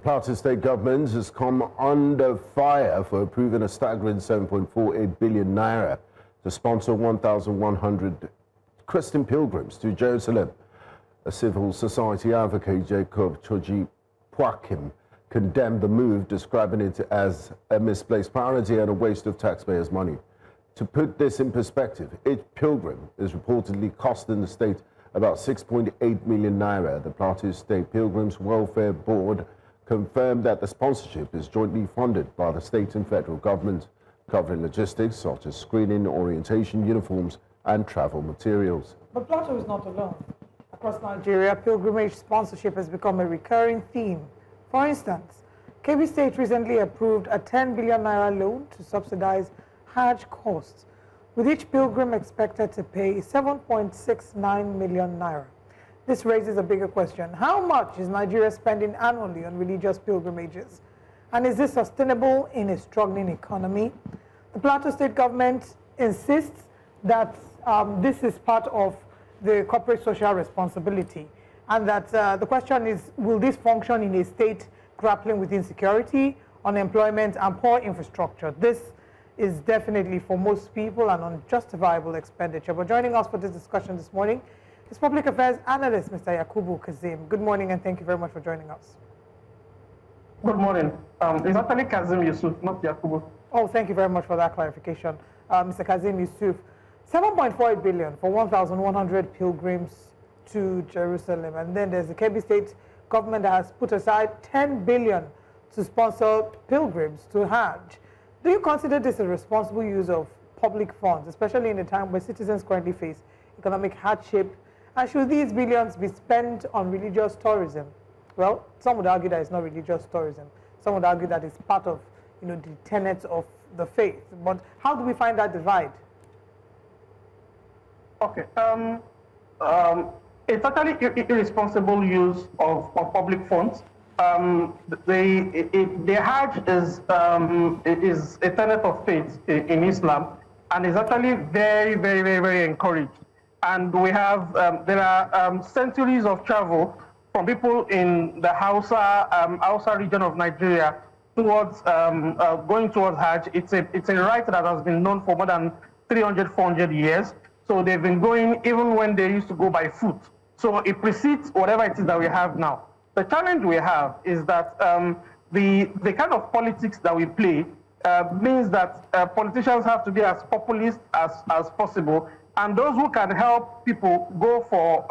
Plateau state government has come under fire for approving a staggering 7.48 billion naira to sponsor 1,100 Christian pilgrims to Jerusalem. A civil society advocate, Jacob Choji Pwakim, condemned the move, describing it as a misplaced priority and a waste of taxpayers' money. To put this in perspective, each pilgrim is reportedly costing the state about 6.8 million naira. The Plateau State Pilgrims Welfare Board confirmed that the sponsorship is jointly funded by the state and federal government, covering logistics such as screening, orientation, uniforms, and travel materials. But Plateau is not alone. Across Nigeria, pilgrimage sponsorship has become a recurring theme. For instance, Kebbi State recently approved a 10 billion naira loan to subsidize Hajj costs, with each pilgrim expected to pay 7.69 million naira. This raises a bigger question. How much is Nigeria spending annually on religious pilgrimages? And is this sustainable in a struggling economy? The Plateau State government insists that this is part of the corporate social responsibility, and that the question is, will this function in a state grappling with insecurity, unemployment, and poor infrastructure? This is definitely, for most people, an unjustifiable expenditure. But joining us for this discussion this morning is Public Affairs Analyst, Mr. Yakubu Kazim. Good morning, and thank you very much for joining us. Good morning. It's actually Kazim Yusuf, not Yakubu. Oh, thank you very much for that clarification, Mr. Kazim Yusuf. 7.48 billion for 1,100 pilgrims to Jerusalem. And then there's the Kebbi State government that has put aside 10 billion to sponsor pilgrims to Hajj. Do you consider this a responsible use of public funds, especially in a time where citizens currently face economic hardship? And should these billions be spent on religious tourism? Well, some would argue that it's not religious tourism. Some would argue that it's part of, the tenets of the faith. But how do we find that divide? Okay. It's actually irresponsible use of public funds. The Hajj is a tenet of faith in Islam, and is actually very, very, very, very encouraged. And we have there are centuries of travel from people in the Hausa region of Nigeria towards going towards Hajj. It's a rite that has been known for more than 300, 400 years. So they've been going even when they used to go by foot. So it precedes whatever it is that we have now. The challenge we have is that the kind of politics that we play means that politicians have to be as populist as possible, and those who can help people go for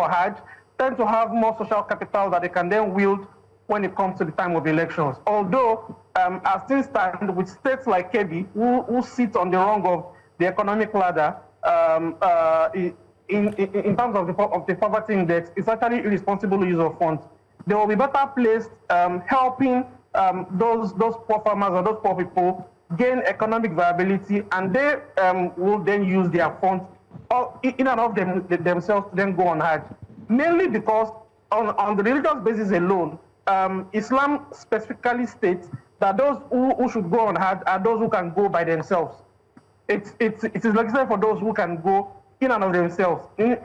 Hajj tend to have more social capital that they can then wield when it comes to the time of elections. Although, as things stand, with states like Kebbi, who sit on the rung of the economic ladder, in terms of the poverty index, it's actually irresponsible use of funds. They will be better placed helping those poor farmers or those poor people gain economic viability, and they will then use their funds in and of themselves to then go on Hajj. Mainly because on the religious basis alone, Islam specifically states that those who should go on Hajj are those who can go by themselves. It is legislated for those who can go in and of themselves, for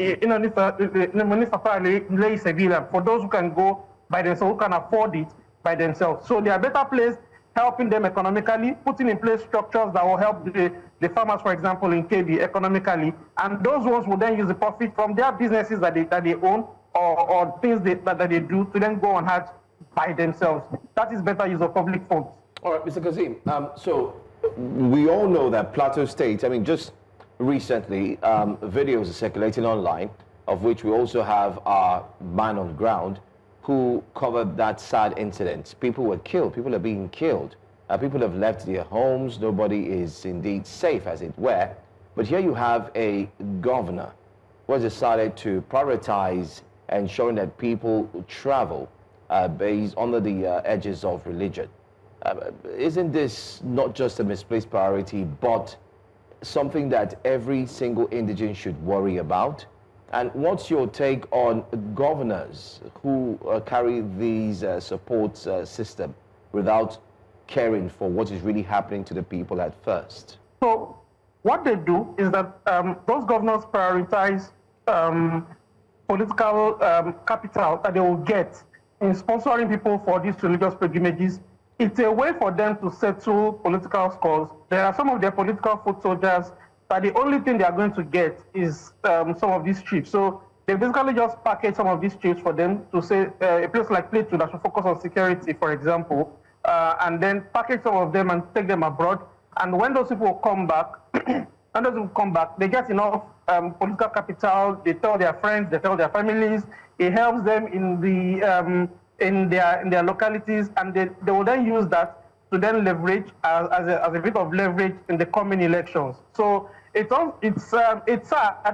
those who can go by themselves, who can afford it by themselves. So they are better placed helping them economically, putting in place structures that will help the farmers, for example, in Kebbi economically, and those ones will then use the profit from their businesses that they own or things that they do to then go on Hajj by themselves. That is better use of public funds. All right, Mr. Kazim, so we all know that Plateau State, just recently, videos are circulating online, of which we also have our man on the ground who covered that sad incident. People were killed. People are being killed. People have left their homes. Nobody is indeed safe, as it were. But here you have a governor who has decided to prioritize ensuring that people travel based under the edges of religion. Isn't this not just a misplaced priority, but something that every single indigent should worry about? And what's your take on governors who carry these support system without caring for what is really happening to the people at first? So what they do is that those governors prioritize political capital that they will get in sponsoring people for these religious pilgrimages, it's a way for them to settle political scores. There are some of their political foot soldiers that the only thing they are going to get is some of these trips. So they basically just package some of these trips for them to say a place like Plateau that should focus on security, for example, and then package some of them and take them abroad. And when those people come back, they get enough political capital. They tell their friends, they tell their families. It helps them in the in their localities, and they will then use that to then leverage as a bit of leverage in the coming elections. So it's sad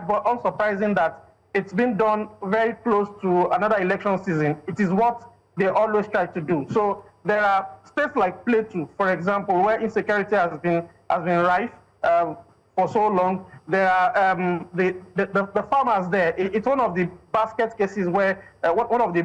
but unsurprising that it's been done very close to another election season. It is what they always try to do. So there are states like Plateau, for example, where insecurity has been rife for so long. There are the farmers there. It's one of the basket cases where one of the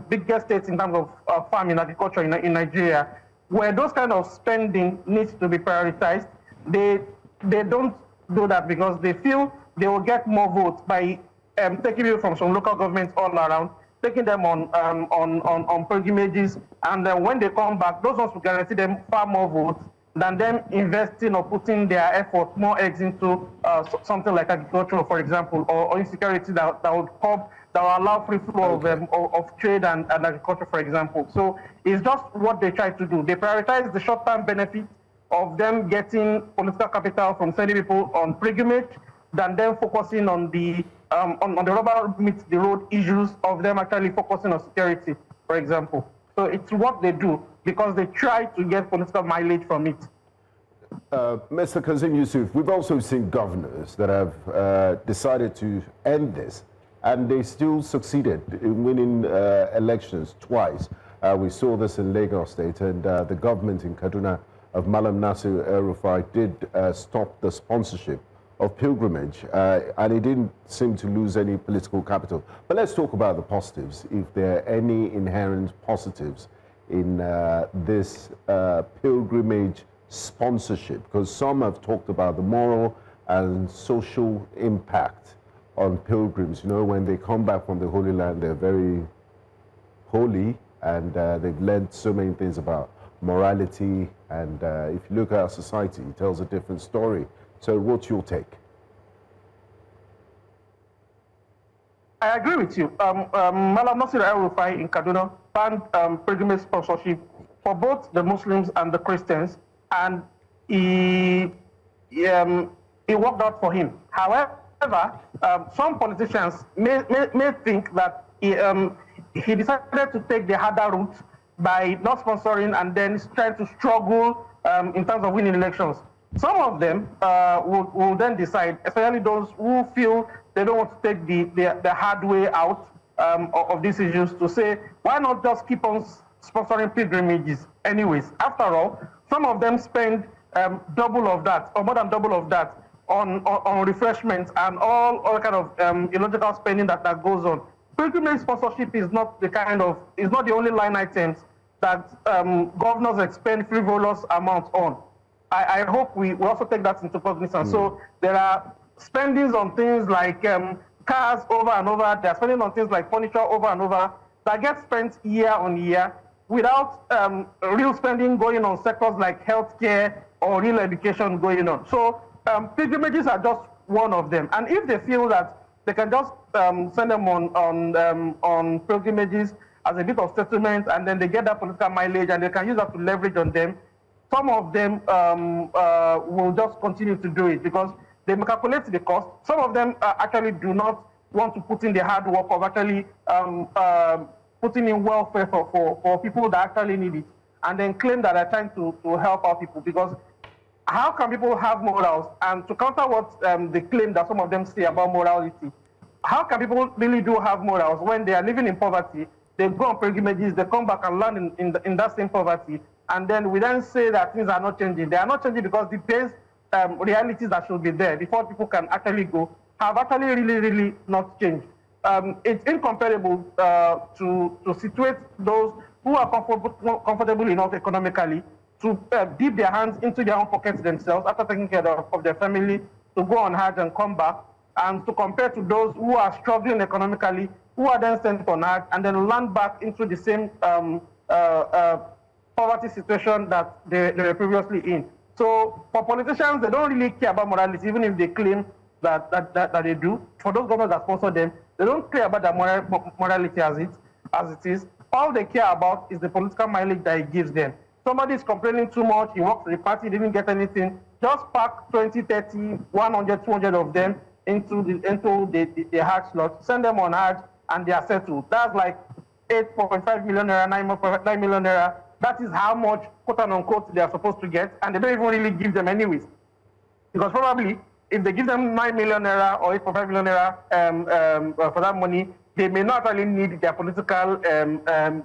biggest states in terms of farming agriculture in Nigeria, where those kind of spending needs to be prioritized. They don't do that because they feel they will get more votes by taking people from some local governments all around, taking them on pilgrimages, and then when they come back, those ones will guarantee them far more votes than them investing or putting their effort, more eggs into something like agriculture, for example, or insecurity that will allow free flow of trade and agriculture, for example. So it's just what they try to do. They prioritize the short-term benefit of them getting political capital from sending people on pilgrimage than them focusing on the rubber meets the road issues of them actually focusing on security, for example. So it's what they do because they try to get political mileage from it. Mr. Kazim Yusuf, we've also seen governors that have decided to end this, and they still succeeded in winning elections twice. We saw this in Lagos State, and the government in Kaduna of Malam Nasir El-Rufai did stop the sponsorship of pilgrimage, and it didn't seem to lose any political capital. But let's talk about the positives, if there are any inherent positives in this pilgrimage sponsorship, because some have talked about the moral and social impact on pilgrims. You know, when they come back from the Holy Land, they're very holy, and they've learned so many things about morality, and if you look at our society, it tells a different story. So what's your take? I agree with you. Malam Nasir El-Rufai in Kaduna banned pilgrimage sponsorship for both the Muslims and the Christians, and he worked out for him. However, some politicians may think that he decided to take the harder route by not sponsoring and then trying to struggle in terms of winning elections. Some of them will then decide, especially those who feel they don't want to take the hard way out of these issues, to say, why not just keep on sponsoring pilgrimages anyways? After all, some of them spend double of that, or more than double of that, on refreshments and all other kind of illogical spending that goes on. Pilgrimage sponsorship is not the only line items that governors expend frivolous amounts on. I hope we also take that into cognizance. So there are spendings on things like cars over and over. They are spending on things like furniture over and over that get spent year on year without real spending going on sectors like healthcare or real education going on. So pilgrimages are just one of them. And if they feel that they can just send them on pilgrimages as a bit of settlement, and then they get that political mileage and they can use that to leverage on them, some of them will just continue to do it because they calculate the cost. Some of them actually do not want to put in the hard work of actually putting in welfare for people that actually need it, and then claim that they're trying to help out people. Because how can people have morals? And to counter what they claim that some of them say about morality, how can people really do have morals when they are living in poverty? They go on pilgrimages, they come back and land in that same poverty, and then we then say that things are not changing. They are not changing because the base realities that should be there before people can actually go have actually really not changed. It's incomparable to situate those who are comfortable enough economically to dip their hands into their own pockets themselves after taking care of their family, to go on Hajj and come back and to compare to those who are struggling economically, who are then sent on Hajj and then land back into the same poverty situation that they were previously in. So for politicians, they don't really care about morality, even if they claim that they do. For those governments that sponsor them, they don't care about their morality as it is. All they care about is the political mileage that it gives them. Somebody is complaining too much, he works for the party, didn't get anything, just pack 20, 30, 100, 200 of them into the Hajj slot, send them on Hajj, and they are settled. That's like 8.5 million naira, 9 million naira. That is how much, quote unquote, they are supposed to get, and they don't even really give them anyways. Because probably, if they give them 9 million naira or 8.5 million naira for that money, they may not really need their political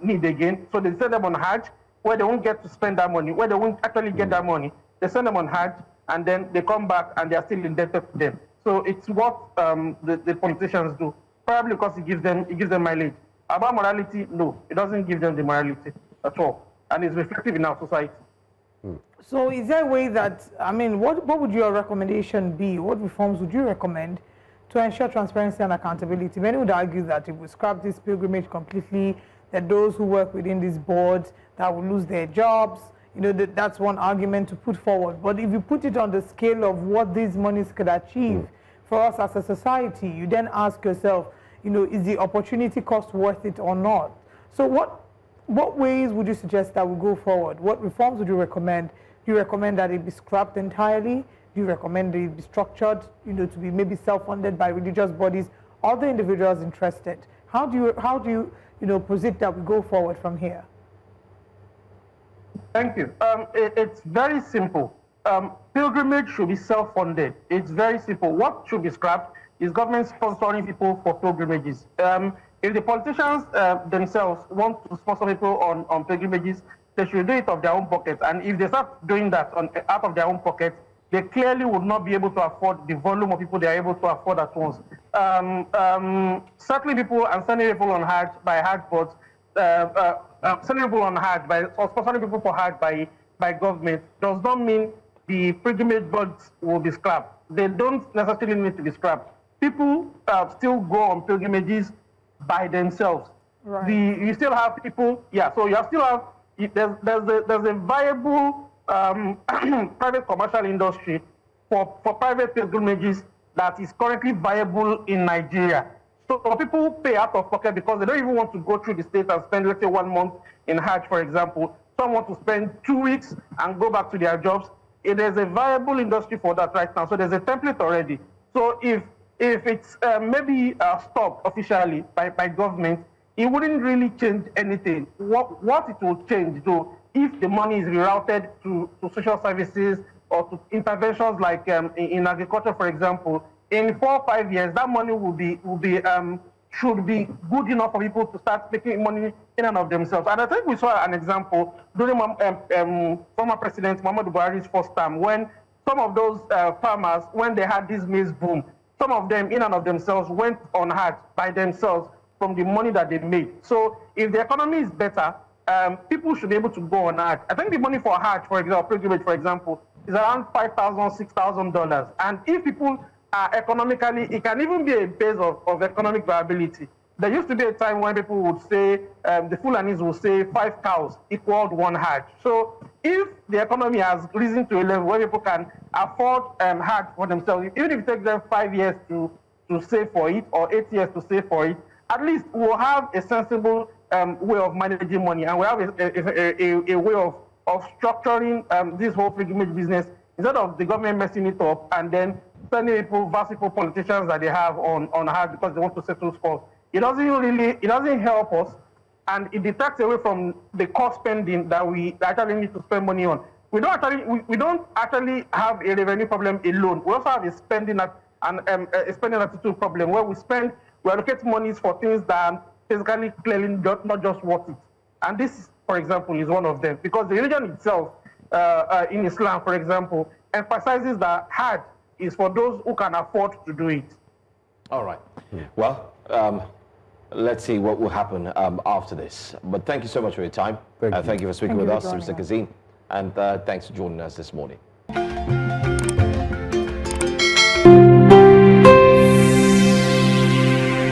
need again. So they send them on Hajj, where they won't get to spend that money, where they won't actually get that money. They send them on Hajj, and then they come back and they are still indebted to them. So it's what the politicians do, probably because it gives them mileage. About morality, no, it doesn't give them the morality at all, and it's reflective in our society. So is there a way that, I mean, what would your recommendation be? What reforms would you recommend to ensure transparency and accountability? Many would argue that if we scrap this pilgrimage completely, that those who work within these boards that will lose their jobs. You know, that's one argument to put forward. But if you put it on the scale of what these monies could achieve for us as a society, you then ask yourself, you know, is the opportunity cost worth it or not? So what ways would you suggest that we go forward? What reforms would you recommend? Do you recommend that it be scrapped entirely? Do you recommend that it be structured, you know, to be maybe self-funded by religious bodies, other individuals interested? How do you, you know, posit that we go forward from here? Thank you. It's very simple. Pilgrimage should be self-funded. It's very simple. What should be scrapped is government sponsoring people for pilgrimages. If the politicians themselves want to sponsor people on pilgrimages, they should do it of their own pockets. And if they start doing that out of their own pockets, they clearly would not be able to afford the volume of people they are able to afford at once. Settling people and sending people on Hajj by Hajj boards, sending people on Hajj or sponsoring people for Hajj by government does not mean the pilgrimage boards will be scrapped. They don't necessarily need to be scrapped. People still go on pilgrimages by themselves. Right. You still have people, so you still have, there's a viable private commercial industry for private pilgrimages that is currently viable in Nigeria. So people pay out of pocket because they don't even want to go through the state and spend, let's say, 1 month in Hajj, for example. Some want to spend 2 weeks and go back to their jobs. There's a viable industry for that right now. So there's a template already. So if it's maybe stopped officially by government, it wouldn't really change anything. What it will change, though, if the money is rerouted to social services or to interventions like in agriculture, for example, in 4 or 5 years, that money should be good enough for people to start making money in and of themselves. And I think we saw an example during former President Muhammadu Buhari's first term, when some of those farmers, when they had this maize boom, some of them in and of themselves went on Hajj by themselves from the money that they made. So if the economy is better, people should be able to go on Hajj. I think the money for Hajj, for example, pilgrimage, for example, is around $5,000, $6,000. And if people are economically, it can even be a base of economic viability. There used to be a time when people would say, the Fulanis would say 5 cows equaled 1 Hajj. So if the economy has risen to a level where people can afford Hajj for themselves, even if it takes them 5 years to save for it or 8 years to save for it, at least we'll have a sensible way of managing money, and we'll have a way of structuring this whole pilgrimage business instead of the government messing it up and then sending people, versible politicians that they have on Hajj because they want to settle scores. It doesn't help us, and it detracts away from the cost spending that we actually need to spend money on. We don't actually have a revenue problem alone. We also have a spending attitude problem where we allocate monies for things that are physically clearly not just worth it. And this, for example, is one of them, because the religion itself, in Islam, for example, emphasizes that Hajj is for those who can afford to do it. All right. Well, let's see what will happen after this. But thank you so much for your time. Thank you for speaking with us, Mr. Kazim. And thanks for joining us this morning.